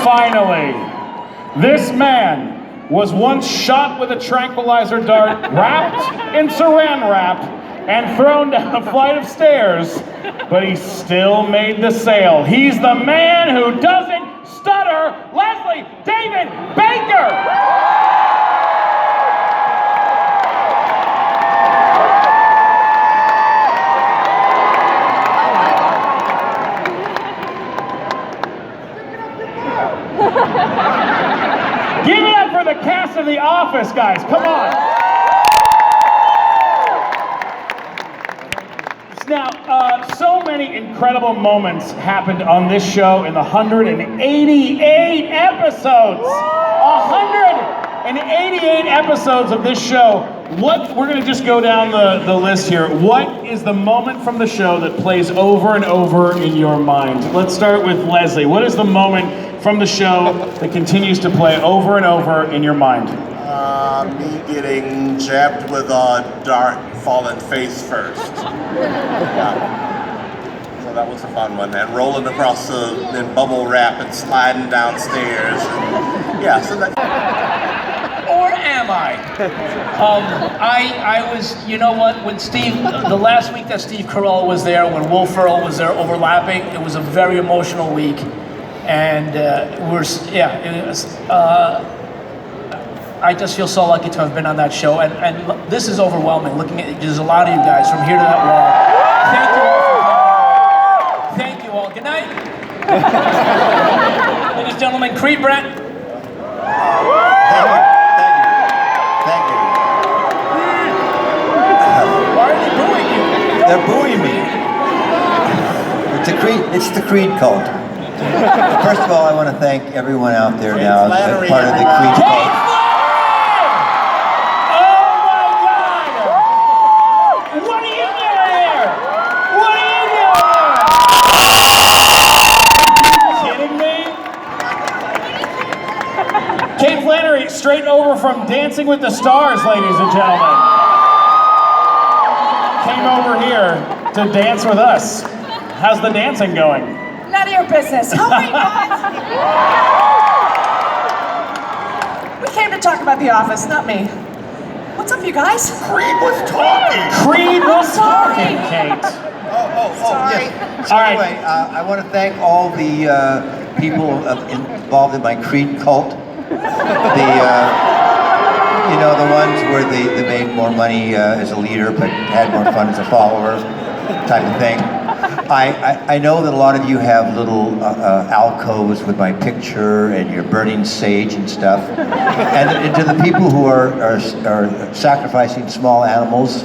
finally, this man was once shot with a tranquilizer dart, wrapped in saran wrap, and thrown down a flight of stairs, but he still made the sale. He's the man who doesn't stutter, Leslie David Baker! Give it up for the cast of The Office, guys. Come on. Now, so many incredible moments happened on this show in the 188 episodes. 188 episodes of this show. We're going to just go down the list here. What is the moment from the show that plays over and over in your mind? Let's start with Leslie. What is the moment from the show that continues to play over and over in your mind? Me getting jabbed with a dart fallen face first. Yeah. So that was a fun one. And rolling across in bubble wrap and sliding downstairs. And, yeah, so that... Or am I? I was, you know what, when Steve, the last week that Steve Carell was there, when Will Ferrell was there overlapping, it was a very emotional week. And I just feel so lucky to have been on that show, and this is overwhelming. Looking at, there's a lot of you guys from here to that wall. Thank you all for coming. Thank you all. Good night. Ladies and gentlemen, Creed Brett. Thank you. Why are they booing you? They're booing me. It's the Creed cult. First of all, I want to thank everyone out there now as part of the Creed cult. Straight over from Dancing with the Stars, ladies and gentlemen. Came over here to dance with us. How's the dancing going? None of your business. How are you guys? We came to talk about The Office, not me. What's up, you guys? Creed was talking. Creed was talking, Kate. Sorry. Yes. So anyway, I want to thank all the people involved in my Creed cult. The ones where they made more money as a leader but had more fun as a follower, type of thing. I know that a lot of you have little alcoves with my picture and you're burning sage and stuff. And to the people who are sacrificing small animals,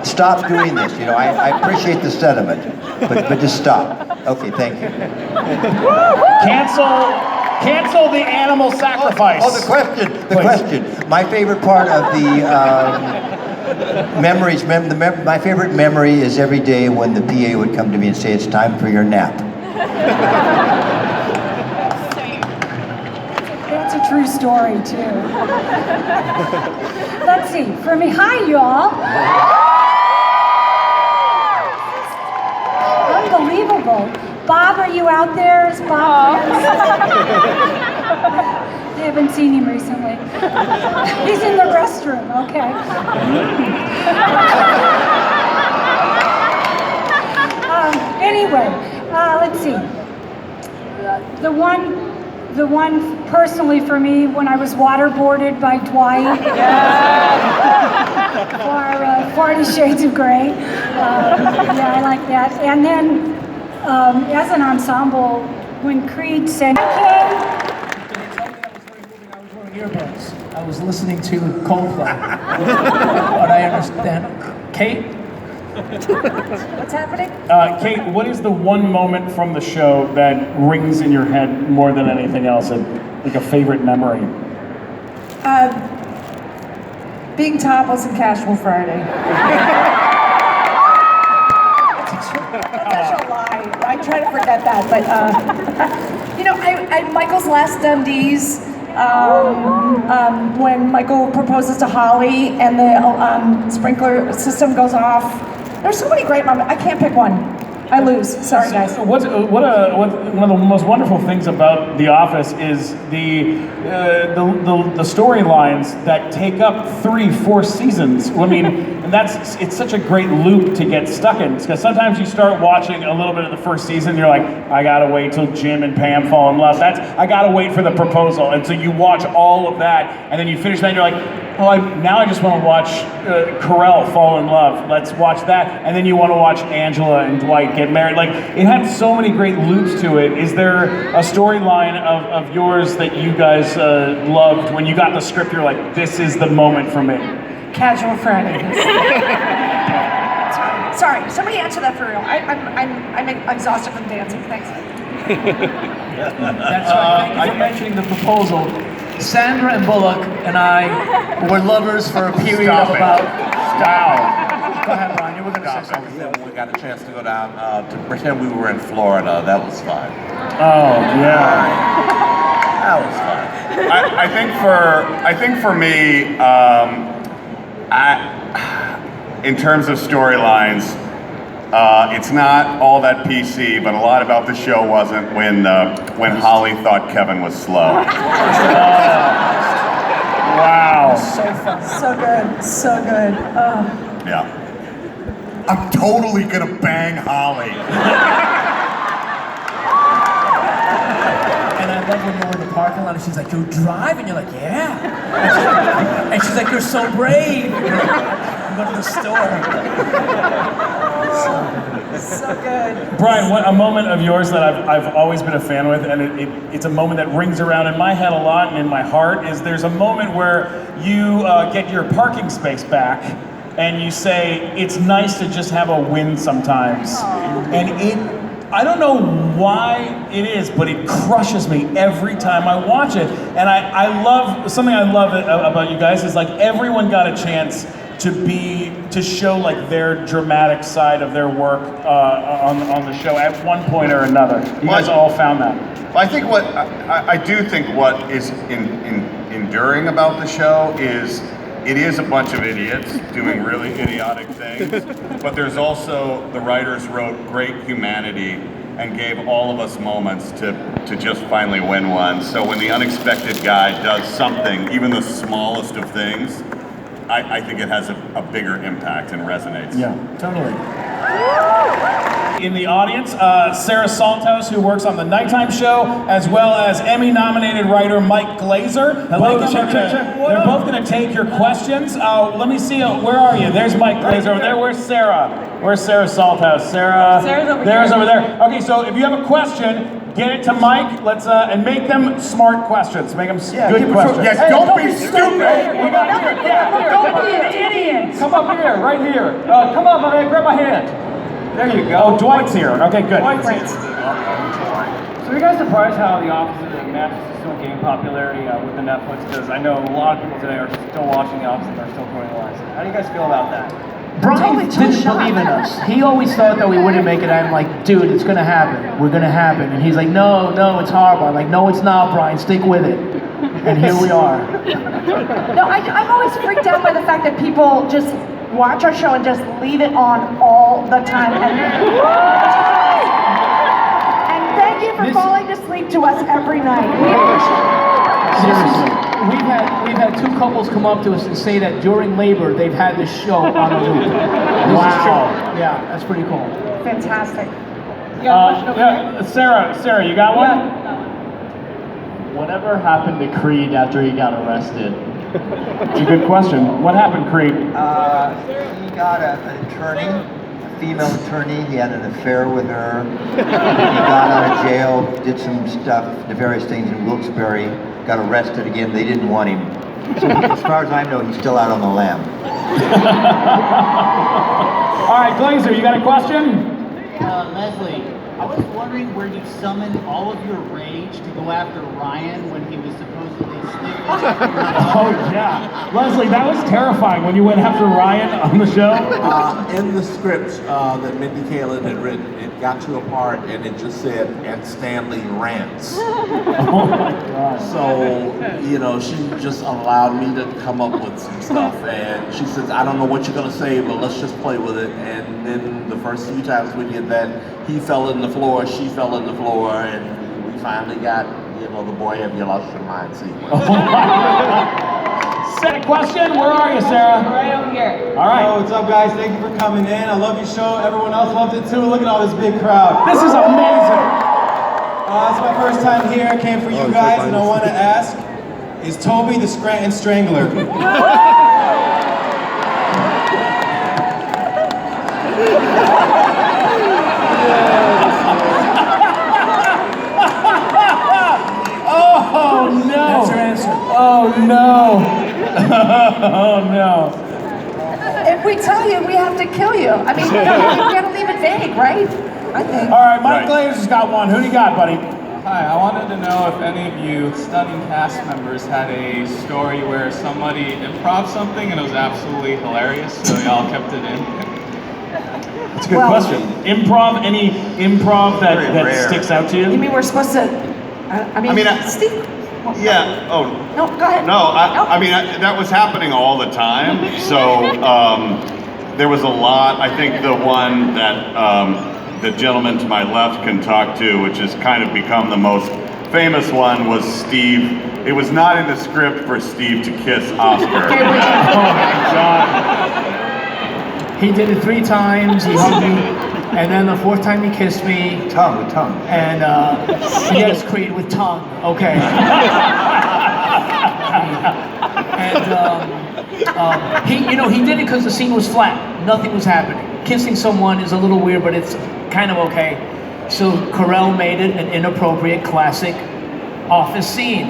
stop doing this. You know, I appreciate the sentiment, but just stop. Okay, thank you. Cancel the animal sacrifice. The question. My favorite part of the memories, my favorite memory is every day when the PA would come to me and say, "It's time for your nap." That's a true story, too. Let's see, for me, hi, y'all. Unbelievable. Bob, are you out there? Is Bob? I haven't seen him recently. He's in the restroom, okay. Anyway, let's see. The one personally for me, when I was waterboarded by Dwight for 40 Shades of Grey. Yeah, I like that. And then, as an ensemble, when Creed sang, I was listening to Coldplay. But I understand. Kate? What's happening? Kate, what is the one moment from the show that rings in your head more than anything else, like a favorite memory? Being topless and Casual Friday. That's a lie. I try to forget that, but Michael's last Dundee's. When Michael proposes to Holly and the sprinkler system goes off. There's so many great moments. I can't pick one. I lose. Sorry, guys. One of the most wonderful things about The Office is the storylines that take up 3-4 seasons. I mean, and it's such a great loop to get stuck in, because sometimes you start watching a little bit of the first season, and you're like, I gotta wait till Jim and Pam fall in love. I gotta wait for the proposal, and so you watch all of that, and then you finish that, and you're like, oh, now I just want to watch Carell fall in love. Let's watch that. And then you want to watch Angela and Dwight get married. Like, it had so many great loops to it. Is there a storyline of yours that you guys loved when you got the script? You're like, this is the moment for me. Casual Friday. Sorry, somebody answer that for real. I'm exhausted from dancing. Thanks. That's right. Thank you for mentioning the proposal. Sandra and Bullock and I were lovers for a period of about... Stop. Go ahead, Brian. You were going to say something. We got a chance to go down to pretend we were in Florida. That was fun. Oh, yeah. That was fun. I think for me, in terms of storylines, it's not all that PC, but a lot about the show wasn't when Holly thought Kevin was slow. Wow. So fun. So good. So good. Oh. Yeah. I'm totally gonna bang Holly. And I love when you're in the parking lot and she's like, you drive? And you're like, yeah. And she's like, you're so brave. And you're like, I'm going to the store. So good. Brian, a moment of yours that I've always been a fan with, and it's a moment that rings around in my head a lot and in my heart, is there's a moment where you get your parking space back and you say, it's nice to just have a win sometimes. Aww. And I don't know why it is, but it crushes me every time I watch it. And I love, something I love about you guys is like everyone got a chance to show like their dramatic side of their work on the show at one point or another. You guys all found that. I think I do think what is enduring about the show is it is a bunch of idiots doing really idiotic things, but there's also, the writers wrote great humanity and gave all of us moments to just finally win one. So when the unexpected guy does something, even the smallest of things, I think it has a bigger impact and resonates. Yeah, totally. In the audience, Sarah Salthouse, who works on the nighttime show, as well as Emmy-nominated writer Mike Glazer. Hello, they're both going to take your questions. Let me see, where are you? There's Mike Glazer over there. Where's Sarah? Where's Sarah Salthouse? Sarah's over there. Okay, so if you have a question, get it to Mike. Let's and make them smart questions. Make them good questions. Yes, don't be stupid. Don't be an idiot. Come up here, right here. Come up, grab my hand. There you go. Oh, Dwight's here. Okay, good. So are you guys surprised how The Office matches is still gaining popularity with the Netflix? Because I know a lot of people today are still watching The Office and are still quoting the lines. How do you guys feel about that? Brian didn't believe in us. He always thought that we wouldn't make it. I'm like, dude, it's gonna happen. We're gonna happen. And he's like, no, it's horrible. I'm like, no, it's not, Brian. Stick with it. And here we are. No, I'm always freaked out by the fact that people just watch our show and just leave it on all the time. And thank you for falling asleep to us every night. We appreciate it. Seriously. We've had two couples come up to us and say that during labor they've had this show on a loop. This is true. Yeah, that's pretty cool. Fantastic. Sarah, you got one? Yeah. Whatever happened to Creed after he got arrested? It's a good question. What happened, Creed? He got an attorney, a female attorney. He had an affair with her. He got out of jail, did some stuff, the various things in Wilkes-Barre, got arrested again. They didn't want him. So as far as I know, he's still out on the lam. All right, Glazer, you got a question? Leslie, I was wondering where you summoned all of your rage to go after Ryan when he was supposedly sniffing. Oh, yeah. Leslie, that was terrifying when you went after Ryan on the show. In the script that Mindy Kaling had written, it got to a part and it just said, and Stanley rants. Oh, my God. So, you know, she just allowed me to come up with some stuff. And she says, I don't know what you're going to say, but let's just play with it. And then the first few times we did that, he fell in the floor, she fell in the floor, and we finally got, you know, the boy have you lost your mind sequence. Second question, where are you, Sarah? Right over here. All right. Yo, what's up, guys? Thank you for coming in. I love your show. Everyone else loves it too. Look at all this big crowd. This is amazing. It's my first time here. I came for you guys, and I want to ask, is Toby the Scranton Strangler? Oh no! That's your answer. Oh no! Oh no! If we tell you, we have to kill you. I mean, we gotta leave it vague, right? I think. All right, Mike Glazer's got one. Who do you got, buddy? Hi, I wanted to know if any of you stunning cast members had a story where somebody improv something and it was absolutely hilarious, so y'all kept it in. That's a good question. Improv, any improv that rare. sticks out to you? You mean we're supposed to? Steve. Yeah. Oh. No, go ahead. No, I mean that was happening all the time. So there was a lot. I think the one that the gentleman to my left can talk to, which has kind of become the most famous one, was Steve. It was not in the script for Steve to kiss Oscar. Oh my God. He did it 3 times, he hugged me, and then the 4th time he kissed me. Tongue, with tongue. And, yes, Creed, with tongue, okay. And, he did it because the scene was flat. Nothing was happening. Kissing someone is a little weird, but it's kind of okay. So Carell made it an inappropriate, classic office scene.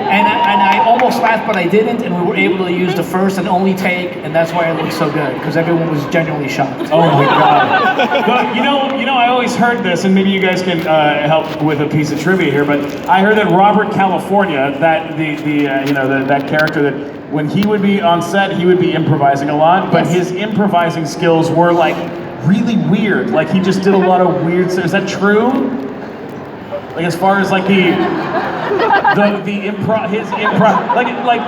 And I almost laughed, but I didn't, and we were able to use the first and only take, and that's why it looked so good, because everyone was genuinely shocked. Oh my God! But you know, I always heard this, and maybe you guys can help with a piece of trivia here. But I heard that Robert California, that that character, that when he would be on set, he would be improvising a lot, but his improvising skills were like really weird. Like he just did a lot of weird stuff. Is that true? Like as far as like the improv, his improv, like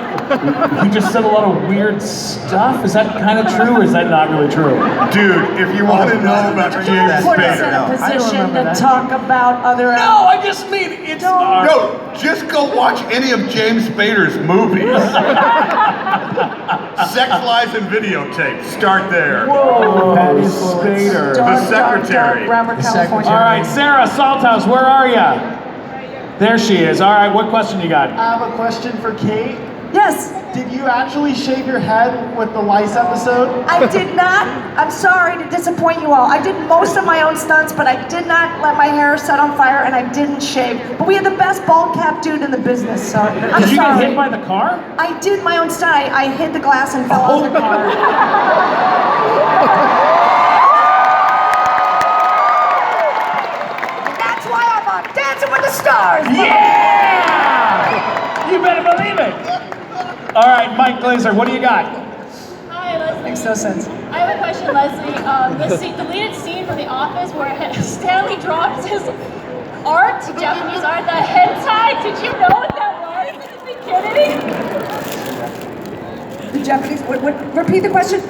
he just said a lot of weird stuff. Is that kind of true, or is that not really true? Dude, if you want to know about James Put us in Spader, a position to talk about other. No, I just mean it's. no, just go watch any of James Spader's movies. Sex, Lies, and Videotape. Start there. Whoa, that is Spader. The secretary. Robert California. All right, Sarah Salthouse, where are you? There she is. All right, what question you got? I have a question for Kate. Yes. Did you actually shave your head with the lice episode? I did not. I'm sorry to disappoint you all. I did most of my own stunts, but I did not let my hair set on fire, and I didn't shave. But we had the best bald cap dude in the business, so I'm sorry. Did you get hit by the car? I did my own stunt. I hit the glass and fell off the car. That's why I'm on Dancing with the Stars. Yeah! You better believe it. All right, Mike Glazer, what do you got? Hi, Leslie. Makes no sense. I have a question, Leslie. The deleted scene from The Office where Stanley drops his art, Japanese art, the hentai. Did you know what that was in the beginning? The Japanese. Repeat the question.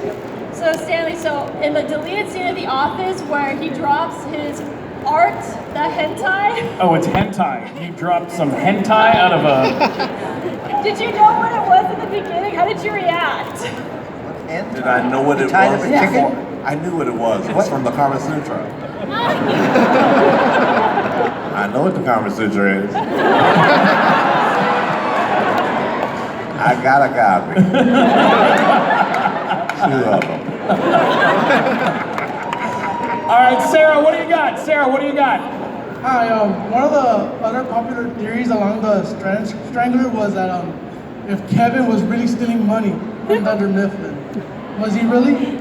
So Stanley, in the deleted scene of The Office where he drops his art, the hentai. Oh, it's hentai. You dropped some hentai out of a... Did you know what it was in the beginning? How did you react? Did I know what it was? Yeah. I knew what it was. It's from the Kama Sutra. I know what the Kama Sutra is. I got a copy. 2 of them. All right, Sarah, what do you got? Sarah, what do you got? Hi, one of the other popular theories along the Strangler was that if Kevin was really stealing money from Dunder Mifflin, was he really?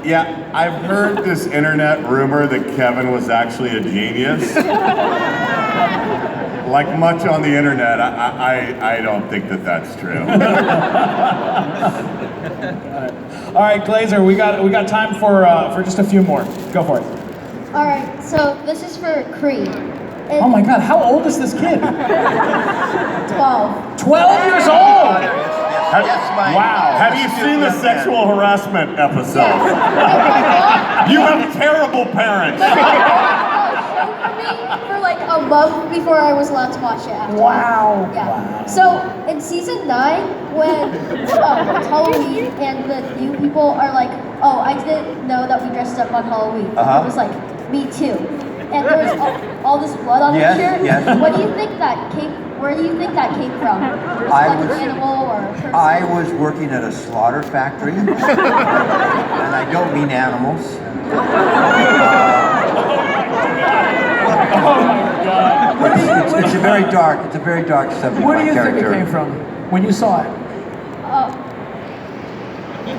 Yeah, I've heard this internet rumor that Kevin was actually a genius. Like much on the internet, I don't think that that's true. All right, Glazer, we got time for just a few more. Go for it. All right, so this is for Creed. Oh my God, how old is this kid? 12. 12 years old! Wow. Have you seen the sexual harassment episode? You have terrible parents. For like a month before I was allowed to watch it after. Wow. Yeah. So in season 9, when it's Halloween and the new people are like, oh, I didn't know that we dressed up on Halloween. I was like, me too. And there's all this blood on Yes, the shirt. yes. What do you think that came? Where do you think that came from? Was it like an animal or a person? I was working at a slaughter factory, and I don't mean animals. Oh my God. It's a very dark subject. Where do my you character. think it came from when you saw it?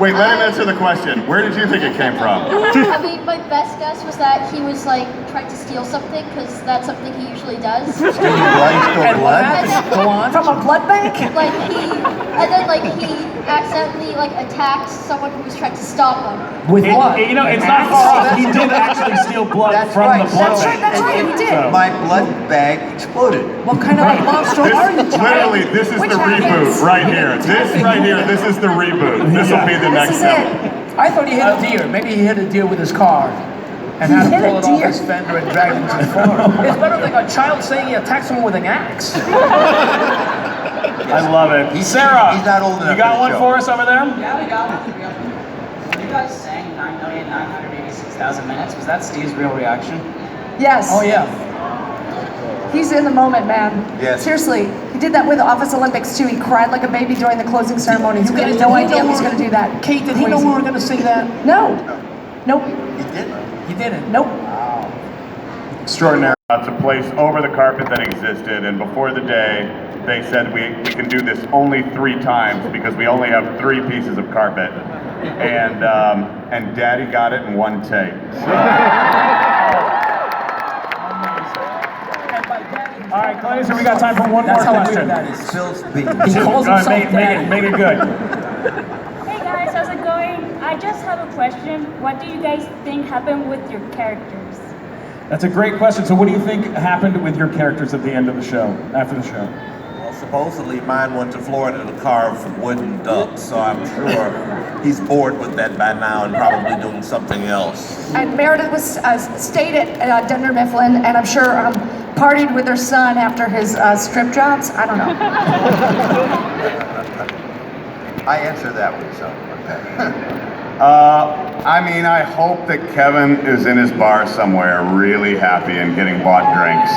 Wait, let him answer the question. Where did you think it came from? I mean, my best guess was that he was like trying to steal something because that's something he usually does. Stealing blood, he stole blood? Go on. From a blood bank? Like he accidentally like attacked someone who was trying to stop him. With what? You know, it's not far off. He did actually steal blood from the blood bank. That's right, he did. My blood bag exploded. What kind of a monster are you? Literally, this is the reboot right here. This right here, this is the reboot. This will be the next step. I thought he hit a deer. Maybe he hit a deer with his car and had to pull it off his fender and drag it to the floor. It's better than a child saying he attacked someone with an axe. I love it. Sarah, he's not old enough you got for one the for us over there? Yeah, we got one. When you guys sang 9,986,000 minutes, was that Steve's real reaction? Yes. Oh yeah. He's in the moment, man. Yes. Seriously, he did that with the Office Olympics too. He cried like a baby during the closing ceremonies. We had no idea he was going to do that. Kate, did he know we were going to sing that? No. Nope. He didn't. He didn't. Nope. Extraordinary. It's a place over the carpet that existed, and before the day, they said we can do this only 3 times because we only have 3 pieces of carpet. And Daddy got it in 1 take. All right, Glazer, we got time for one more question. Spills beans. He calls himself Daddy. Make it good. Hey guys, how's it going? I just have a question. What do you guys think happened with your characters? That's a great question. So what do you think happened with your characters at the end of the show, after the show? Well, supposedly mine went to Florida to carve wooden ducks, so I'm sure he's bored with that by now and probably doing something else. And Meredith was stayed at Dunder Mifflin, and I'm sure partied with her son after his strip jobs. I don't know. I answered that one, so. I mean, I hope that Kevin is in his bar somewhere really happy and getting bought drinks.